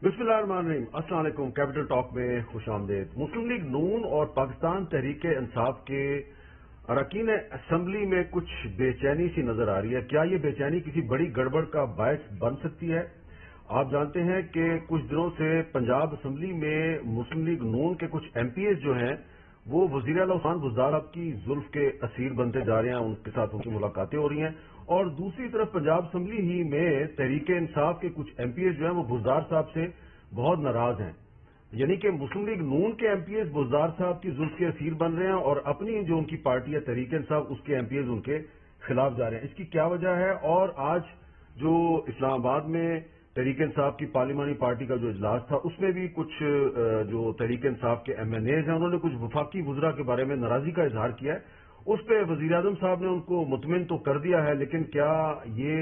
बिस्मिल्लाहिर्रहमानिर्रहीम। अस्सलाम वालेकुम। कैपिटल टॉक में खुश आमदेद। मुस्लिम लीग नून और पाकिस्तान तहरीक इंसाफ के अरकान असम्बली में कुछ बेचैनी सी नजर आ रही है। क्या ये बेचैनी किसी बड़ी गड़बड़ का बायस बन सकती है? आप जानते हैं कि कुछ दिनों से पंजाब असम्बली में मुस्लिम लीग नून के कुछ एमपीएस जो हैं वो वजीर आला उस्मान बुज़दार साहब की जुल्फ के असीर बनते जा रहे हैं, उनके साथ उनकी मुलाकातें हो रही हैं। और दूसरी तरफ पंजाब असम्बली ही में तहरीक इंसाफ के कुछ एमपीएस जो हैं वो बुज़दार साहब से बहुत नाराज हैं। यानी कि मुस्लिम लीग नून के एमपीएस बुज़दार साहब की जुल्फ के असीर बन रहे हैं और अपनी जो उनकी पार्टी है तहरीक इंसाफ उसके एमपीएस उनके खिलाफ जा रहे हैं। इसकी क्या वजह है? और आज जो इस्लामाबाद में तहरीक इंसाफ की पार्लिमानी पार्टी का जो इजलास था उसमें भी कुछ जो तहरीक इंसाफ के एमएनएज हैं उन्होंने कुछ वफाकी वुज़रा के बारे में नाराजगी का इजहार किया है। उस पर वज़ीर आज़म साहब ने उनको मुतमिन तो कर दिया है, लेकिन क्या ये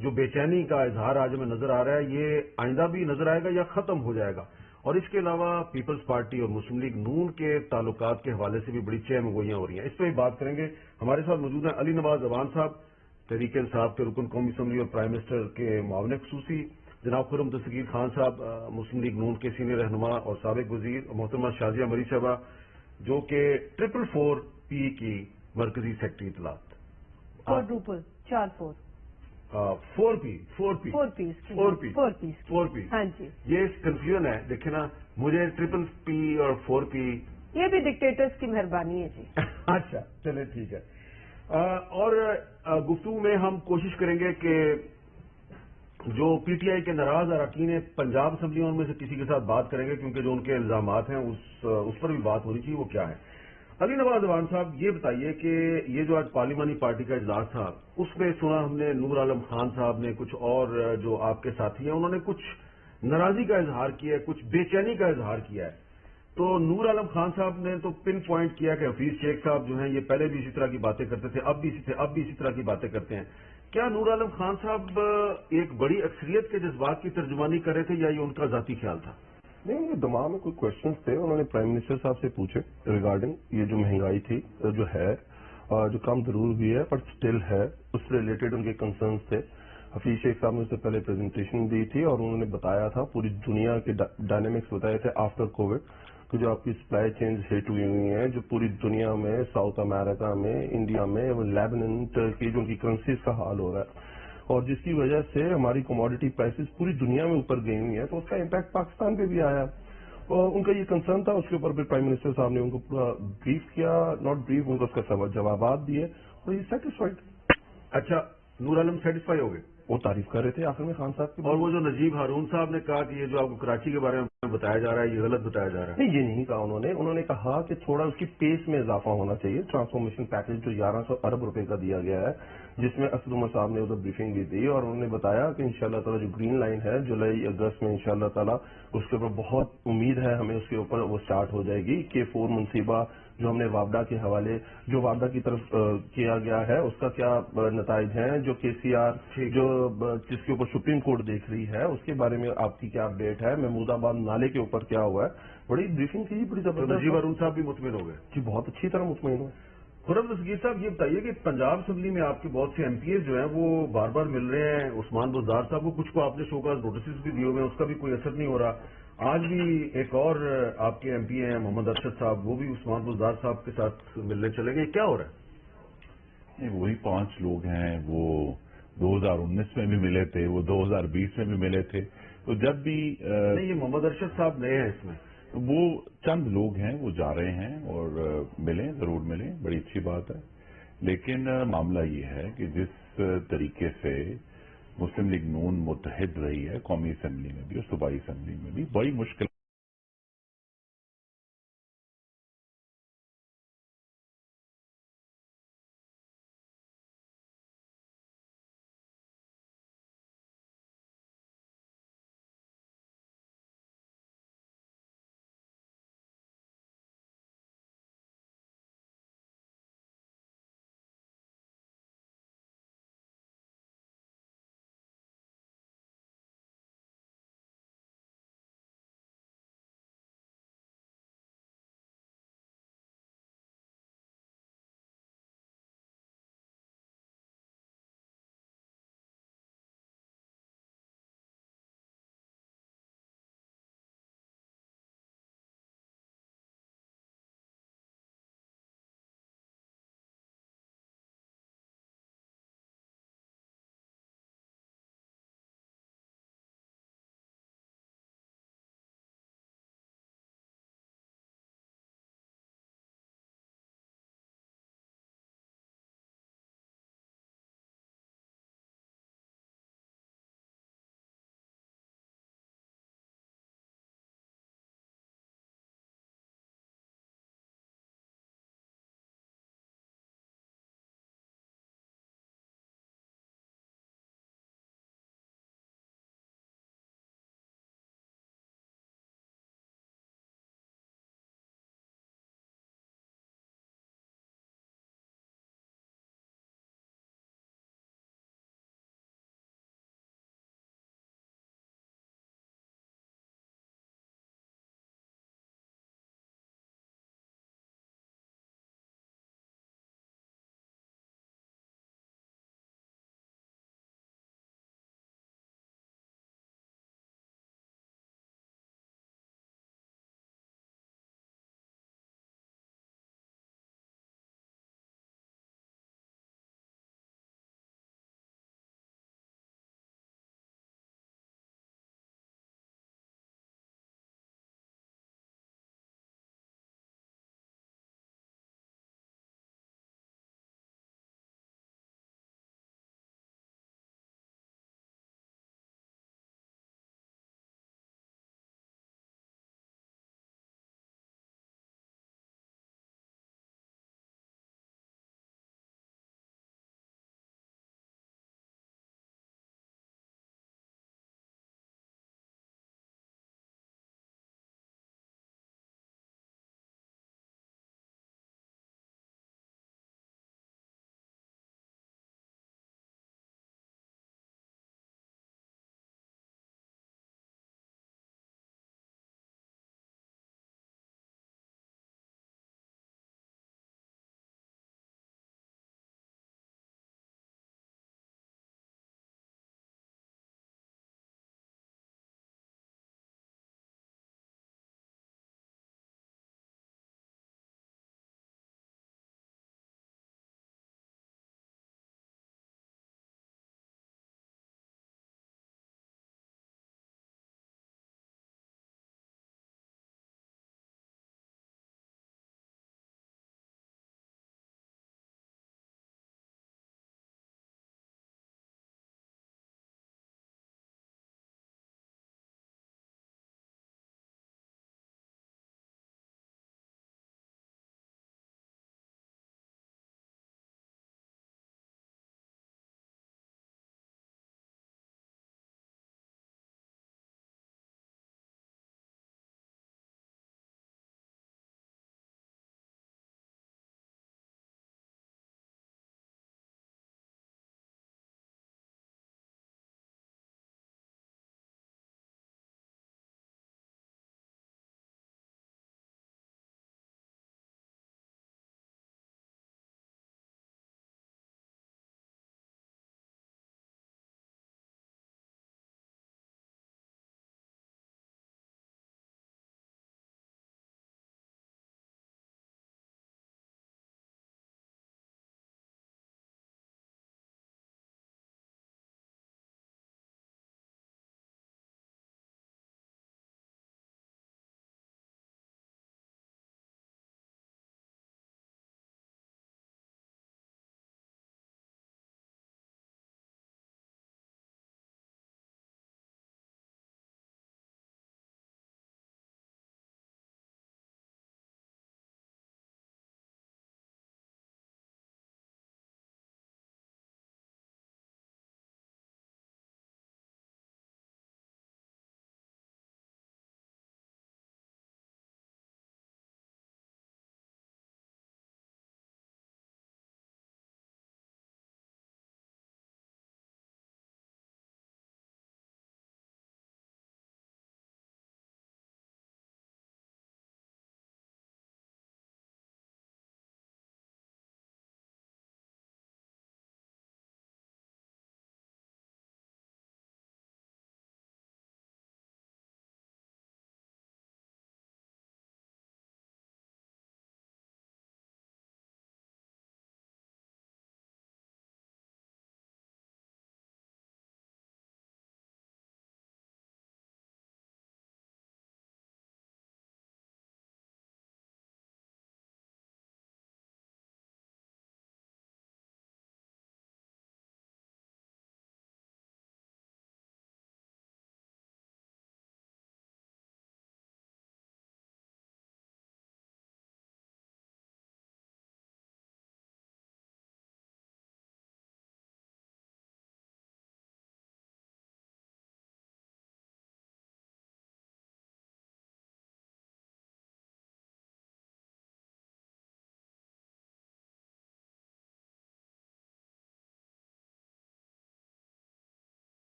जो बेचैनी का इजहार आज हमें नजर आ रहा है ये आइंदा भी नजर आएगा या खत्म हो जाएगा? और इसके अलावा पीपल्स पार्टी और मुस्लिम लीग नून के ताल्लुकात के हवाले से भी बड़ी चहम गोइयां हो रही हैं। इस पर भी बात करेंगे। हमारे साथ मौजूद हैं अली नवाज अवान साहब, तहरीक इंसाफ के रुकन कौमी असम्बली और प्राइम मिनिस्टर के मुआविन खसूसी, जनाब खुर्रम दस्तगीर खान साहब मुस्लिम लीग नून के सीनियर रहनुमा और साबिक वजीर, और मोहतरमा शाजिया मरी साहबा जो कि 444P की मरकजी सेक्रेटरी इतलात। Quadruple 4-4 4P 4P। हाँ जी, ये कंफ्यूजन है। देखिए ना, मुझे P और 4P ये भी डिक्टेटर्स की मेहरबानी है जी। अच्छा चले ठीक है। और गुफ्तगू में हम कोशिश करेंगे कि जो पीटीआई के नाराज अरकान पंजाब असम्बली उनमें से किसी के साथ बात करेंगे, क्योंकि जो उनके इल्जामात हैं उस पर भी बात होनी चाहिए। वो क्या है? अली नवाज अवान साहब, ये बताइए कि ये जो आज पार्लिमानी पार्टी का इजलास था उसमें सुना हमने नूर आलम खान साहब ने, कुछ और जो आपके साथी हैं उन्होंने कुछ नाराजगी का इजहार किया है, कुछ बेचैनी का इजहार किया है। तो नूर आलम खान साहब ने तो पिन पॉइंट किया कि हफीज शेख साहब जो हैं ये पहले भी इसी तरह की बातें करते थे, अब भी इसी तरह की बातें करते हैं। क्या नूर आलम खान साहब एक बड़ी अक्सरियत के जज्बात की तर्जुमानी कर रहे थे या ये उनका जाती ख्याल था? नहीं, उनके दिमाग में कोई क्वेश्चंस थे, उन्होंने प्राइम मिनिस्टर साहब से पूछे रिगार्डिंग ये जो महंगाई थी जो है जो कम जरूर हुई है पर स्टिल है, उससे रिलेटेड उनके कंसर्न्स थे। हफीज शेख साहब ने उससे पहले प्रेजेंटेशन दी थी और उन्होंने बताया था, पूरी दुनिया के डायनेमिक्स बताए थे आफ्टर कोविड कि जो आपकी सप्लाई चेन्स हिट हुई हैं, जो पूरी दुनिया में, साउथ अमेरिका में, इंडिया में, लेबनान, टर्की, जो उनकी करेंसीज का हाल हो रहा है और जिसकी वजह से हमारी कमोडिटी प्राइसेस पूरी दुनिया में ऊपर गई हुई है, तो उसका इम्पैक्ट पाकिस्तान पे भी आया। और उनका ये कंसर्न था, उसके ऊपर भी प्राइम मिनिस्टर साहब ने उनको पूरा ब्रीफ किया, नॉट ब्रीफ, उनको उसका जवाब दिए और ये सेटिस्फाइड। अच्छा, नूर आलम सेटिस्फाई हो गए? वो तारीफ कर रहे थे आखिर में खान साहब की। और वो जो नजीब हारून साहब ने कहा कि ये जो आपको कराची के बारे में बताया जा रहा है ये गलत बताया जा रहा है? नहीं, ये नहीं कहा उन्होंने कहा कि थोड़ा उसकी पेस में इजाफा होना चाहिए। ट्रांसफॉर्मेशन पैकेज जो 1100 अरब रुपए का दिया गया है, जिसमें असद उमर साहब ने उधर ब्रीफिंग दी थी और उन्होंने बताया कि इंशाल्लाह ताला जो ग्रीन लाइन है जुलाई अगस्त में इंशाल्लाह ताला उसके ऊपर बहुत उम्मीद है हमें, उसके ऊपर वो स्टार्ट हो जाएगी। K4 मुनसीबा जो हमने वापडा के हवाले जो वापडा की तरफ किया गया है उसका क्या नताइज हैं, जो KCR जो जिसके ऊपर सुप्रीम कोर्ट देख रही है उसके बारे में आपकी क्या अपडेट है, महमूदाबाद नाले के ऊपर क्या हुआ है, बड़ी ब्रीफिंग थी, बड़ी जबरदस्त। नजीब हारून साहब भी मुतमिन हो गए जी, बहुत अच्छी तरह मुतमिन हुए। खुर्रम दस्तगीर साहब, ये बताइए कि पंजाब असम्बली में आपके बहुत से एमपीएस जो हैं वो बार बार मिल रहे हैं उस्मान बुज़दार साहब को, कुछ को आपने शोकाज नोटिस भी दिए हुए हैं, उसका भी कोई असर नहीं हो रहा। आज भी एक और आपके एमपी हैं मोहम्मद अरशद साहब, वो भी उस्मान बुज़दार साहब के साथ मिलने चले गए। क्या हो रहा है? नहीं, वही 5 लोग हैं, वो 2019 में भी मिले थे, वो 2020 में भी मिले थे। तो जब भी नहीं, ये मोहम्मद अरशद साहब नए हैं इसमें। वो चंद लोग हैं, वो जा रहे हैं और मिलें, जरूर मिलें, बड़ी अच्छी बात है। लेकिन मामला ये है कि जिस तरीके से मुस्लिम लीग नून मुत्तहिद रही है कौमी असम्बली में भी और सूबाई असम्बली में भी, बड़ी मुश्किल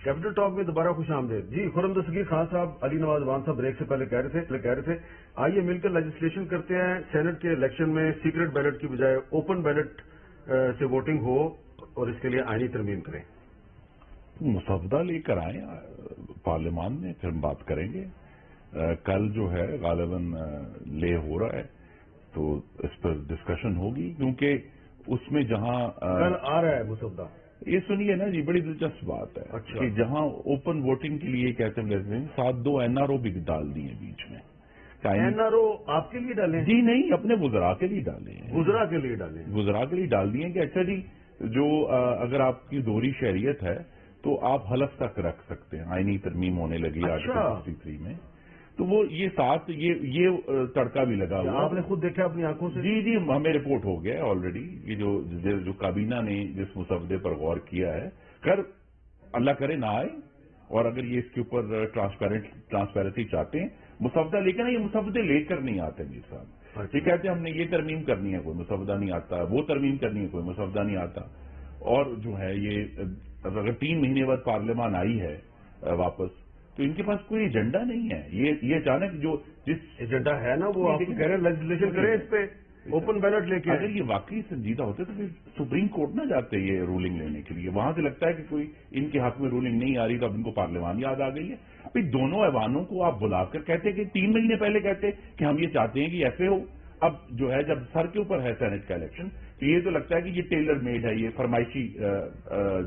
कैपिटल टॉक में दोबारा खुश आमदेद जी। खुर्रम दस्तगीर खान साहब, अली नवाज वान साहब ब्रेक से पहले कह रहे थे आइए मिलकर लेजिस्लेशन करते हैं, सेनेट के इलेक्शन में सीक्रेट बैलेट की बजाय ओपन बैलेट से वोटिंग हो और इसके लिए आईनी तरमीम करें। मुसवदा लेकर आए पार्लियामान में, फिर हम बात करेंगे। कल जो है गालिबन ले हो रहा है तो इस पर डिस्कशन होगी, क्योंकि उसमें जहां कल आ रहा है मुसवदा। ये सुनिए ना जी, बड़ी दिलचस्प बात है। अच्छा। कि जहां ओपन वोटिंग के लिए कहते हैं 7-2 एनआरओ भी डाल दिए बीच में। एनआरओ आपके लिए डाले जी नहीं, अपने वुजरा के लिए डाले हैं। गुजरा के लिए डाले, गुजरा के लिए डाल दिए कि अच्छा जी, जो अगर आपकी दोहरी शहरियत है तो आप हलफ तक रख सकते हैं। आईनी तरमीम होने लगी आर्टिकल 63 में, तो वो ये साथ ये तड़का भी लगा हुआ। आपने खुद देखा अपनी आंखों से? जी जी, हमें रिपोर्ट हो गया है ऑलरेडी। ये जो काबीना ने जिस मुसवदे पर गौर किया है, खैर अल्लाह करे ना आए, और अगर ये इसके ऊपर ट्रांसपेरेंसी चाहते हैं मुसवदा लेकर, ये मुसवदे लेकर नहीं आते मीर साहब। ये कहते हैं हमने ये तरमीम करनी है, कोई मुसवदा नहीं आता, वो तरमीम करनी है, कोई मुसवदा नहीं आता। और जो है ये अगर 3 महीने बाद पार्लियामान आई है वापस, तो इनके पास कोई एजेंडा नहीं है। ये अचानक जो जिस एजेंडा है ना, वो आप कह रहे हैं लेजिस्लेशन करें इस पे, ओपन बैलेट लेके। अगर ये वाकई संजीदा होते तो फिर सुप्रीम कोर्ट ना जाते ये रूलिंग लेने के लिए। वहां से लगता है कि कोई इनके हक में रूलिंग नहीं आ रही, तो अब इनको पार्लियामान याद आ गई है। भाई दोनों ऐवानों को आप बुलाकर कहते कि 3 महीने पहले कहते कि हम ये चाहते हैं कि ऐसे हो। अब जो है जब सर के ऊपर है सेनेट का इलेक्शन, तो ये तो लगता है कि ये टेलर मेड है, ये फरमाइशी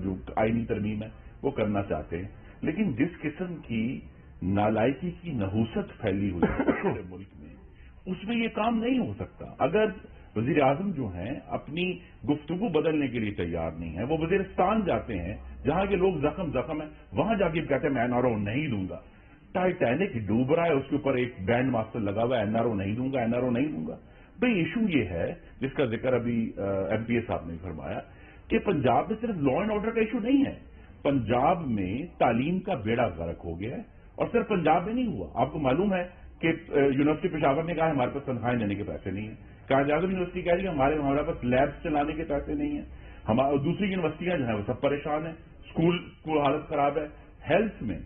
जो आईनी तरमीम है वो करना चाहते हैं। लेकिन जिस किस्म की नालायकी की नहूसत फैली हुई है पूरे मुल्क में, उसमें ये काम नहीं हो सकता। अगर वजीर आजम जो हैं अपनी गुफ्तगू बदलने के लिए तैयार नहीं है, वो वजीरिस्तान जाते हैं जहां के लोग जख्म है, वहां जाके कहते हैं मैं एनआरओ नहीं दूंगा। टाइटैनिक डूब रहा है, उसके ऊपर एक बैंड मास्टर लगा हुआ है, एनआरओ नहीं दूंगा, एनआरओ नहीं दूंगा। भाई इशू ये है, जिसका जिक्र अभी एमपीए साहब ने फरमाया, कि पंजाब में सिर्फ लॉ एंड ऑर्डर का इशू नहीं है, पंजाब में तालीम का बेड़ा गर्क हो गया है। और सिर्फ पंजाब में नहीं हुआ, आपको मालूम है कि यूनिवर्सिटी पेशावर ने कहा हमारे पास तनख्वाहें देने के पैसे नहीं है। कायद आजम यूनिवर्सिटी कह रही है हमारे पास लैब्स चलाने के पैसे नहीं है। हमारे दूसरी यूनिवर्सिटियां जो है वो सब परेशान है, स्कूल हालत खराब है। हेल्थ में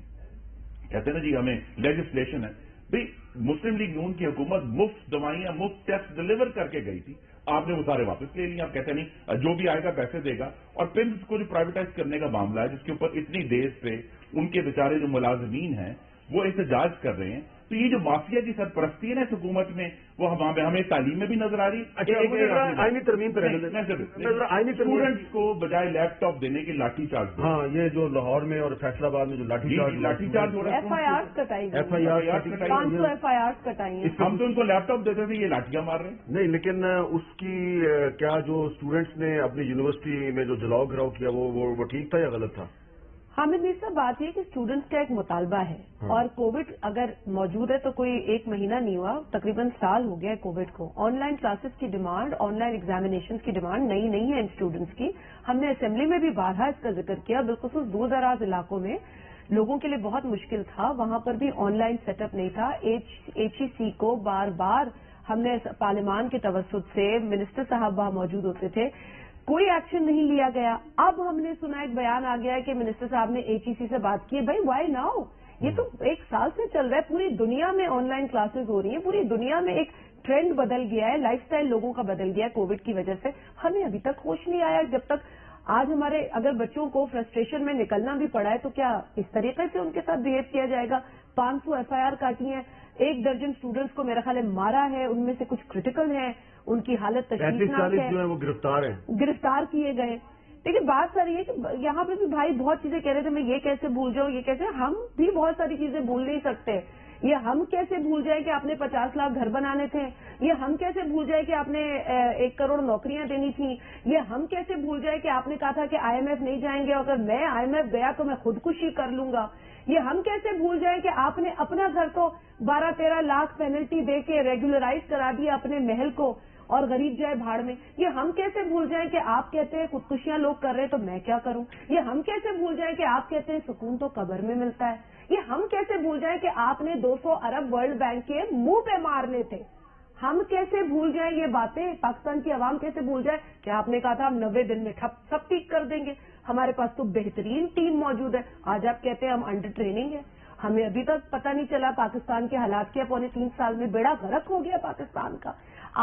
कहते हैं ना जी हमें लेजिस्लेशन है। भाई मुस्लिम लीग नून की हुकूमत मुफ्त दवाइयां, मुफ्त टेस्ट डिलीवर करके गई थी, आपने वो सारे वापस ले लिए। आप कहते नहीं जो भी आएगा पैसे देगा। और पिम्स को जो प्राइवेटाइज करने का मामला है, जिसके ऊपर इतनी देर से उनके बेचारे जो मुलाजमीन हैं वो एहतजाज कर रहे हैं, तो ये जो माफिया की सरपरस्ती है ना इस हुकूमत में, वो हमें तालीम में भी नजर आ रही है। आईनी तरमीम पे स्टूडेंट्स को बजाय लैपटॉप देने के लाठीचार्ज। हाँ, ये जो लाहौर में और फैसलाबाद में जो लाठीचार्ज हो रहा है, FIR कटाई, 500 FIR कटाई हैं। हम तो उनको लैपटॉप देते थे, ये लाठियां मार रहे हैं। नहीं, लेकिन उसकी क्या जो स्टूडेंट्स ने अपनी यूनिवर्सिटी में जो जलाओ घिराव किया वो ठीक था या गलत था? हामिद मीर साहब, बात यह कि स्टूडेंट्स का एक मुतालबा है। हाँ। और कोविड अगर मौजूद है तो कोई 1 महीना नहीं हुआ, तकरीबन साल हो गया है कोविड को। ऑनलाइन क्लासेस की डिमांड, ऑनलाइन एग्जामिनेशन की डिमांड नई नहीं है इन स्टूडेंट्स की। हमने असेंबली में भी बारहा इसका जिक्र किया। बिलखुसूस दूर दराज इलाकों में लोगों के लिए बहुत मुश्किल था, वहां पर भी ऑनलाइन सेटअप नहीं था। HEC को बार बार हमने पार्लियामान के तवस्सुत से, मिनिस्टर साहब वहां मौजूद होते थे, कोई एक्शन नहीं लिया गया। अब हमने सुना एक बयान आ गया है कि मिनिस्टर साहब ने HEC से बात की है। भाई वाई नाउ? ये तो 1 साल से चल रहा है, पूरी दुनिया में ऑनलाइन क्लासेस हो रही हैं, पूरी दुनिया में एक ट्रेंड बदल गया है, लाइफस्टाइल लोगों का बदल गया है कोविड की वजह से। हमें अभी तक होश नहीं आया। जब तक आज हमारे अगर बच्चों को फ्रस्ट्रेशन में निकलना भी पड़ा है तो क्या इस तरीके से उनके साथ बिहेव किया जाएगा? 500 FIR काटी है, 1 दर्जन स्टूडेंट्स को मेरा ख्याल है मारा है, उनमें से कुछ क्रिटिकल हैं, उनकी हालत तशवीशनाक है, जो है वो गिरफ्तार किए गए। लेकिन बात सारी है कि यहाँ पे भी भाई बहुत चीजें कह रहे थे, मैं ये कैसे भूल जाऊं, ये कैसे, हम भी बहुत सारी चीजें भूल नहीं सकते। ये हम कैसे भूल जाए कि आपने 50 लाख घर बनाने थे? ये हम कैसे भूल जाए कि आपने 1 करोड़ नौकरियां देनी थी? ये हम कैसे भूल जाए कि आपने कहा था कि IMF नहीं जाएंगे, अगर मैं IMF गया तो मैं खुदकुशी कर लूंगा? ये हम कैसे भूल जाए कि आपने अपना घर तो 12-13 लाख पेनल्टी दे के रेगुलराइज करा दिया अपने महल को, और गरीब जाए भाड़ में? ये हम कैसे भूल जाए कि आप कहते हैं खुदकुशियां लोग कर रहे हैं तो मैं क्या करूं? ये हम कैसे भूल जाए कि आप कहते हैं सुकून तो कब्र में मिलता है? ये हम कैसे भूल जाए कि आपने 200 अरब वर्ल्ड बैंक के मुंह पे मारने थे? ہم کیسے بھول جائیں یہ باتیں؟ پاکستان کی عوام کیسے بھول جائے کہ آپ نے کہا تھا ہم 90 دن میں سب ٹھیک کر دیں گے؟ ہمارے پاس تو بہترین ٹیم موجود ہے. آج آپ کہتے ہیں ہم انڈر ٹریننگ ہے. ہمیں ابھی تک پتہ نہیں چلا پاکستان کے حالات کیا. 3.25 سال میں بیڑا غرق ہو گیا پاکستان کا.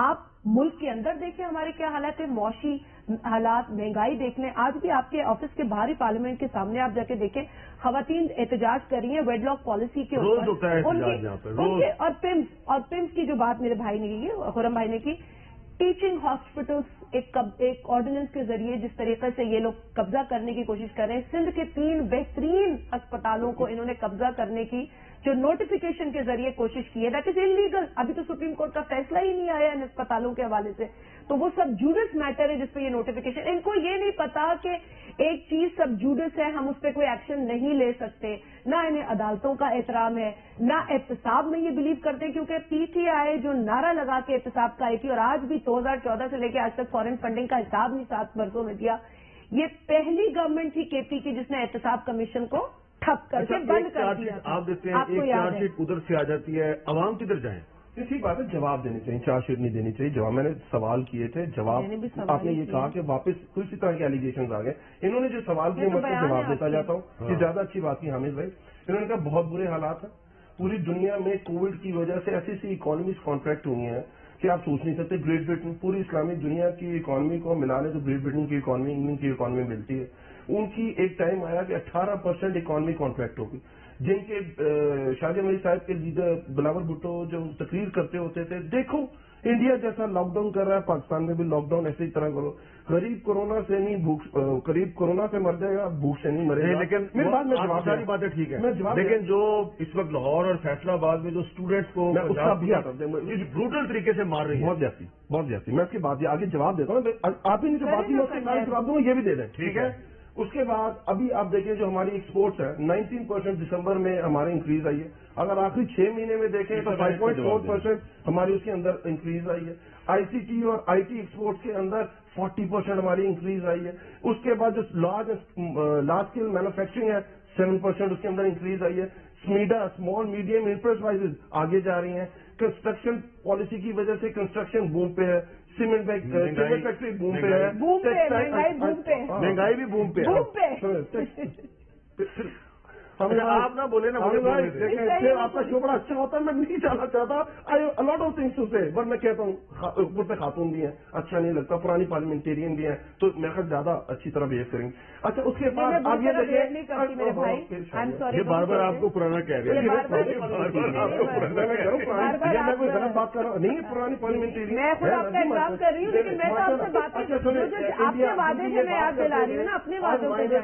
آپ ملک کے اندر دیکھیں ہمارے کیا حالات ہے، معاشی حالات، مہنگائی دیکھ لیں. آج بھی آپ کے آفس کے باہر ہی پارلیمنٹ کے سامنے آپ جا کے دیکھیں، خواتین احتجاج کر رہی ہیں ویڈ لاک پالیسی کے روز ہوتا ہے احتجاج یہاں پہ روز. اور پمس کی جو بات میرے بھائی نے کی، خرم بھائی نے کی، ٹیچنگ ہاسپٹلس ایک آرڈیننس کے ذریعے جس طریقے سے یہ لوگ قبضہ کرنے کی کوشش کر رہے ہیں. سندھ کے 3 بہترین اسپتالوں کو انہوں نے قبضہ کرنے کی جو نوٹیفیکیشن کے ذریعے کوشش کی ہے، دیٹ از انلیگل. ابھی تو سپریم کورٹ کا فیصلہ ہی نہیں آیا ان اسپتالوں کے حوالے سے. تو وہ سب جوڈس میٹر ہے جس پہ یہ نوٹیفیکیشن. ان کو یہ نہیں پتا کہ ایک چیز سب جوڈس ہے، ہم اس پہ کوئی ایکشن نہیں لے سکتے. نہ انہیں عدالتوں کا احترام ہے، نہ احتساب میں یہ بلیو کرتے ہیں، کیونکہ پی ٹی آئی جو نعرہ لگا کے احتساب کا آئی تھی اور آج بھی 2014 سے لے کے آج تک فارن فنڈنگ کا حساب نہیں 7 برسوں میں دیا. یہ پہلی گورنمنٹ تھی کے پی کی جس نے احتساب کمیشن کو ٹھپ کر کے بند کر دیا. آپ دیکھتے ہیں ایک چارج شیٹ ادھر سے آ جاتی ہے، عوام کدھر جائیں؟ ٹھیک بات ہے، جواب دینے چاہیے، چارج شیٹ نہیں دینی چاہیے. جواب میں نے سوال کیے تھے، جواب آپ نے یہ کہا کہ واپس کسی طرح کے ایلیگیشنز آ گئے. انہوں نے جو سوال کیے میں جواب دیتا جاتا ہوں. یہ زیادہ اچھی بات کی حامد بھائی. انہوں نے کہا بہت برے حالات ہیں پوری دنیا میں، کووڈ کی وجہ سے ایسی اکانومیز کانٹریکٹ ہوئی ہیں کہ آپ سوچ نہیں سکتے. گریٹ برٹن پوری اسلامک دنیا کی اکانومی کو ملا لے تو گریٹ برٹن کی اکانومی، انگلینڈ کی اکانومی ملتی ہے. ان کی ایک ٹائم آیا کہ 18% اکانومی کانٹریکٹ ہوگی، جن کے شاہ جہاں صاحب کے لیڈر بلاول بھٹو جو تقریر کرتے ہوتے تھے، دیکھو انڈیا جیسا لاک ڈاؤن کر رہا ہے، پاکستان میں بھی لاک ڈاؤن ایسے ہی طرح کرو. غریب کورونا سے نہیں قریب کورونا سے مر جائے گا، بھوک سے نہیں مرے گا. لیکن ساری باتیں ٹھیک ہے، لیکن جو اس وقت لاہور اور فیصلہ آباد میں جو اسٹوڈنٹس کو بروٹل طریقے سے مار رہی ہے، بہت زیادتی. میں اس کی بات آگے جواب دیتا ہوں. آپ ہی نے جو بات کی میں اس کے جواب دوں گا، یہ بھی دے دیں. ٹھیک ہے. اس کے بعد ابھی آپ دیکھیں جو ہماری ایکسپورٹس ہے 19% دسمبر میں ہماری انکریز آئی ہے. اگر آخری 6 مہینے میں دیکھیں تو 5.4% ہماری اس کے اندر انکریز آئی ہے. آئی سی ٹی اور آئی ٹی ایکسپورٹس کے اندر 40% ہماری انکریز آئی ہے. اس کے بعد جو لارج اسکیل مینوفیکچرنگ ہے 7% اس کے اندر انکریز آئی ہے. سمیڈا اسمال میڈیم انٹرپرائزز آگے جا رہی ہیں. کنسٹرکشن پالیسی کی وجہ سے کنسٹرکشن بوم پہ ہے. سیمنٹ فیکٹری بوم پہ ہے. مہنگائی بھی بوم پہ ہے. آپ نہ بولے نا، آپ کا شو بڑا اچھا ہوتا ہے. میں نہیں جانا چاہتا لاٹ آف تھنگس سے، بٹ میں کہتا ہوں اوپر سے خاتون بھی ہیں، اچھا نہیں لگتا. پرانی پارلیمنٹیرین بھی ہیں تو میرے خیال زیادہ اچھی طرح بہیو کریں گے. اچھا اس کے بعد آپ یہ بار بار آپ کو پرانا کہہ رہے ہیں. میں کوئی غلط بات کر رہا ہوں نہیں. پرانی پارلیمنٹیرین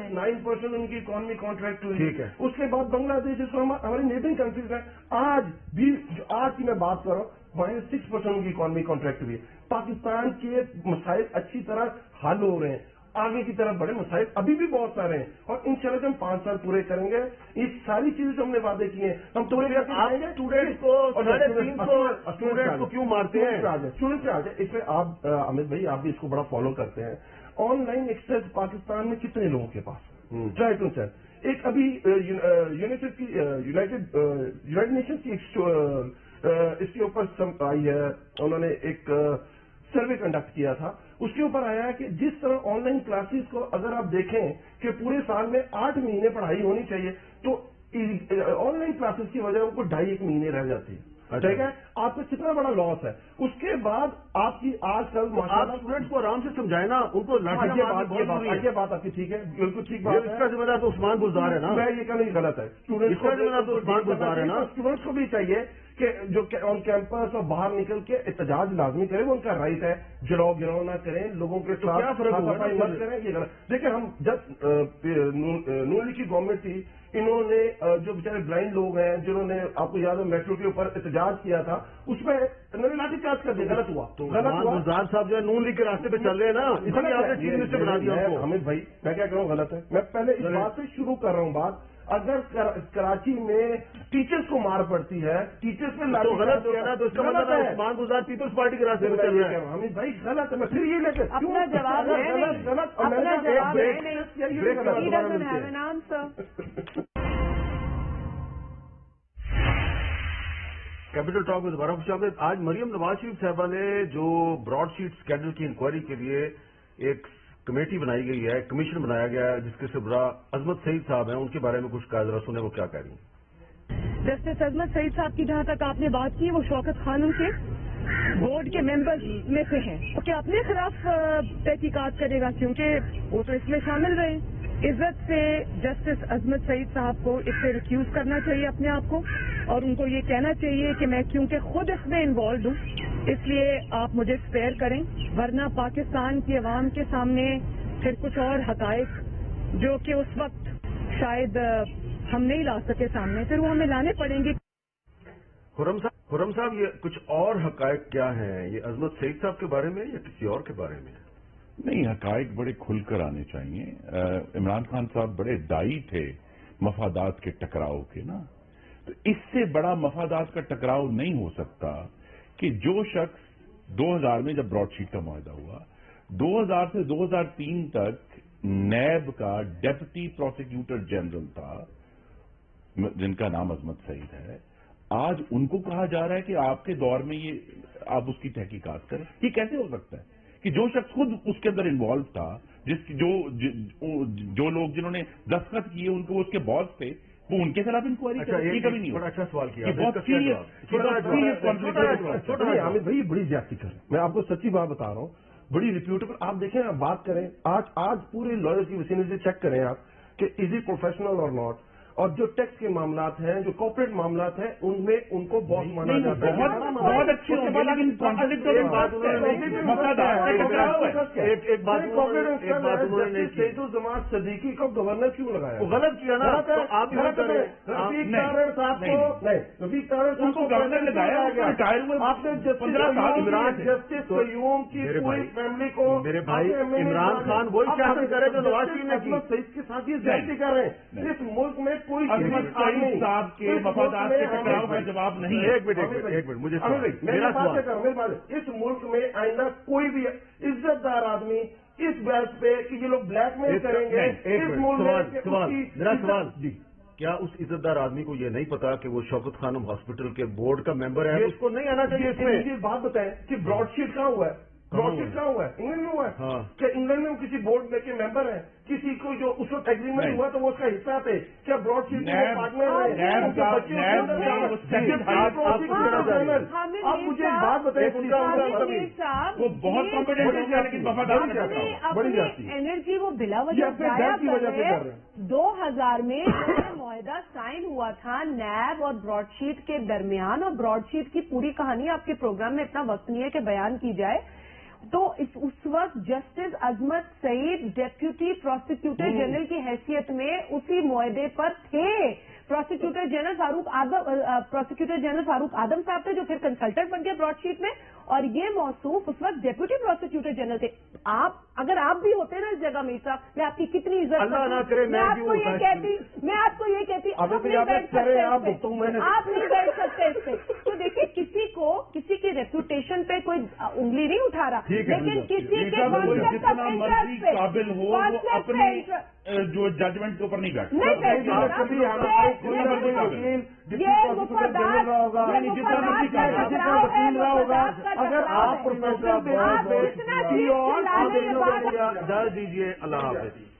-9% ان کی اکانومی کانٹریکٹ ہوئی. ٹھیک ہے. اس کے بعد بنگلہ دیش جس کو ہماری نیبرنگ کنٹریز ہیں، آج بھی آج کی میں بات کر رہا ہوں -6% ان کی اکانومی کانٹریکٹ ہوئی ہے. پاکستان کے مسائل اچھی طرح حل ہو رہے ہیں. آگے کی طرف بڑے مسائل ابھی بھی بہت سارے ہیں اور انشاءاللہ ہم 5 سال پورے کریں گے. یہ ساری چیزیں جو ہم نے وعدے کیے ہیں ہم پورے کر کے آئیں گے. اسٹوڈنٹس کو کیوں مارتے ہیں؟ اسٹوڈنٹ سے آ جائے. اس میں آپ امت بھائی آپ بھی اس کو بڑا فالو کرتے ہیں. آن لائن ایکسیس پاکستان میں کتنے لوگوں کے پاس؟ ٹرائی ٹو سر. ایک ابھی یونائٹڈ نیشنز کی اس کے اوپر آئی ہے، انہوں نے ایک سروے کنڈکٹ کیا تھا. اس کے اوپر آیا ہے کہ جس طرح آن لائن کلاسز کو اگر آپ دیکھیں کہ پورے سال میں 8 مہینے پڑھائی ہونی چاہیے تو آن لائن کلاسز کی وجہ ان کو 2.5 مہینے رہ جاتی ہے. ٹھیک ہے. آپ کو کتنا بڑا لاس ہے. اس کے بعد آپ کی آج کل اسٹوڈنٹس کو آرام سے سمجھائے نا، ان کو یہ بات آپ کی ٹھیک ہے، بالکل ٹھیک بات ہے. اس کا ذمہ دار تو عثمان گلزار ہے نا. میں یہ کہنا غلط ہے. اس کا ذمہ دار تو عثمان گلزار ہے نا. اسٹوڈنٹس کو بھی چاہیے کہ جو آن کیمپس اور باہر نکل کے احتجاج لازمی کریں، وہ ان کا رائٹ ہے. جلاؤ گراؤ نہ کریں، لوگوں کے خلاف مت کریں. یہ غلط. دیکھیں ہم جب نون لیگ کی گورنمنٹ تھی، انہوں نے جو بیچارے بلائنڈ لوگ ہیں جنہوں نے آپ کو یاد ہے میٹرو کے اوپر احتجاج کیا تھا، اس میں انہوں نے لاٹھی چارج کر دیا. غلط ہوا. گلزار صاحب جو ہے نون لیگ کے راستے پہ چل رہے ہیں نا، اس لیے آپ نے چیف منسٹر بنا دیا. حامد بھائی میں کیا کروں، غلط ہے. میں پہلے اس بات سے شروع کر رہا ہوں بات. اگر کراچی میں ٹیچرز کو مار پڑتی ہے، ٹیچرز میں غلط ہو رہا ہے تو اس کا مطلب ہے عثمان گلزار پیپلز پارٹی کے راستے پہ چل رہا ہے. حامد بھائی غلط ہے. میں پھر یہ لے کے اپنا جواب कैपिटल टॉक में दोबारा खुश आमदीद। आज मरियम नवाज शरीफ साहबा ने जो ब्रॉडशीट स्कैंडल की इंक्वायरी के लिए एक कमेटी बनाई गई है, कमीशन बनाया गया है, जिसके सरबराह अजमत सईद साहब हैं, उनके बारे में कुछ कहा, जरा सुने वो क्या कह रही हैं। जस्टिस अजमत सईद साहब की जहां तक आपने बात की, वो शौकत खानम के बोर्ड के मेंबर में से हैं, तो क्या अपने खिलाफ तहकीकात करेगा, क्योंकि वो तो इसमें शामिल रहे। इज्जत से जस्टिस अजमत सईद साहब को इससे रिक्यूज करना चाहिए अपने आप को, और उनको ये कहना चाहिए कि मैं क्योंकि खुद इसमें इन्वॉल्व हूँ, इसलिए आप मुझे स्पेयर करें, वरना पाकिस्तान की अवाम के सामने फिर कुछ और हकायक जो कि उस वक्त शायद हम नहीं ला सके सामने, फिर वो हमें लाने पड़ेंगे। खुर्रम साहब, ये कुछ और हकायक क्या हैं? ये अजमत सईद साहब के बारे में या किसी और के बारे में? नहीं, हकायक बड़े खुलकर आने चाहिए। इमरान खान साहब बड़े दाई थे मफादात के टकराव के ना, तो इससे बड़ा मफादात का टकराव नहीं हो सकता कि जो शख्स 2000 में जब ब्रॉडशीट का मुआहदा हुआ, 2000 से 2003 तक नैब का डेप्यूटी प्रोसिक्यूटर जनरल था, जिनका नाम अजमत सईद है, आज उनको कहा जा रहा है कि आपके दौर में ये आप उसकी तहकीकात करें। ये कैसे हो सकता है कि जो शख्स खुद उसके अंदर इन्वॉल्व था, जो लोग जिन्होंने दस्तखत किए उनको उसके बॉस थे, वो उनके खिलाफ इंक्वायरी करें? कभी नहीं। बड़ा अच्छा सवाल किया, बहुत सीरियस। हामिद भाई बड़ी ज्यादती कर, मैं आपको सच्ची बात बता रहा हूँ, बड़ी रिप्यूटेबल। आप देखें, आप बात करें, आज पूरे लॉयर की विसिनिटी चेक करें आप कि इज ही प्रोफेशनल और नॉट, और जो टैक्स के मामलात हैं, जो कॉर्पोरेट मामलात हैं, उनमें उनको बॉस माना जाता है। बहुत अच्छे होंगे, लेकिन एक बात सैयदुल सदीकी को गवर्नर क्यों लगाया? वो गलत किया ना, तो आप रफीक तारड़ साहब को नहीं, रफीक तारड़ साहब को गवर्नर लगाया गया। आपने जस्टिस कयूम की पूरी फैमिली को, मेरे भाई इमरान खान वही चाहते करे जो नवाज शरीफ ने की। सईद के साथ ये ज्यादती कर रहे हैं। इस मुल्क में कोई अजमत सईद साहब के मफादात के टकराव का जवाब नहीं है। एक मिनट मुझे मेरा सवाल, इस मुल्क में आइंदा कोई भी इज्जतदार आदमी इस बेस पे कि ये लोग ब्लैकमेल करेंगे, इस मुल्क में मेरा सवाल जी, क्या उस इज्जतदार आदमी को ये नहीं पता कि वो शौकत खानम हॉस्पिटल के बोर्ड का मेंबर है? उसको नहीं आना चाहिए इसमें। मुझे बात बताएं कि ब्रॉडशीट कहाँ हुआ है? ब्रॉडशीट कहाँ हुआ है? इंग्लैंड में हुआ है। हाँ। क्या इंग्लैंड में किसी बोर्ड में के मेंबर है? किसी को जो उस वक्त एग्रीमेंट हुआ तो वो उसका हिस्सा थे? क्या ब्रॉडशीट में पार्टनर है? आप मुझे एक बात बताइए, वो बहुत कॉम्पिटेंट है, लेकिन बड़ी जाती है एनर्जी वो बिला वजह की वजह से कर रहे हैं। 2000 में मुआहदा साइन हुआ था नैब और ब्रॉडशीट के दरमियान, और ब्रॉडशीट की पूरी कहानी आपके प्रोग्राम में इतना वक्त नहीं है कि बयान की जाए। तो उस वक्त जस्टिस अजमत सईद डेप्यूटी प्रोसिक्यूटर जनरल की हैसियत में उसी मुआहदे पर थे। प्रोसिक्यूटर जनरल फारूक आदम साहब थे, जो फिर कंसल्टेंट बन गए ब्रॉडशीट में, और ये मौसूफ उस वक्त डेप्यूटी प्रोसिक्यूटर जनरल थे। अगर आप भी होते ना इस जगह में साहब, मैं आपकी कितनी इज्जत करती, मैं आपको ये कहती आप नहीं बैठ सकते इस पे। तो देखिए, किसी की रेपुटेशन पे कोई उंगली नहीं उठा रहा, लेकिन किसी के जितना मर्जी काबिल हो वो अपने जो जजमेंट के ऊपर नहीं बैठता। अगर आप प्रोफेसर दीजिए, अल्लाह हाफ़िज़।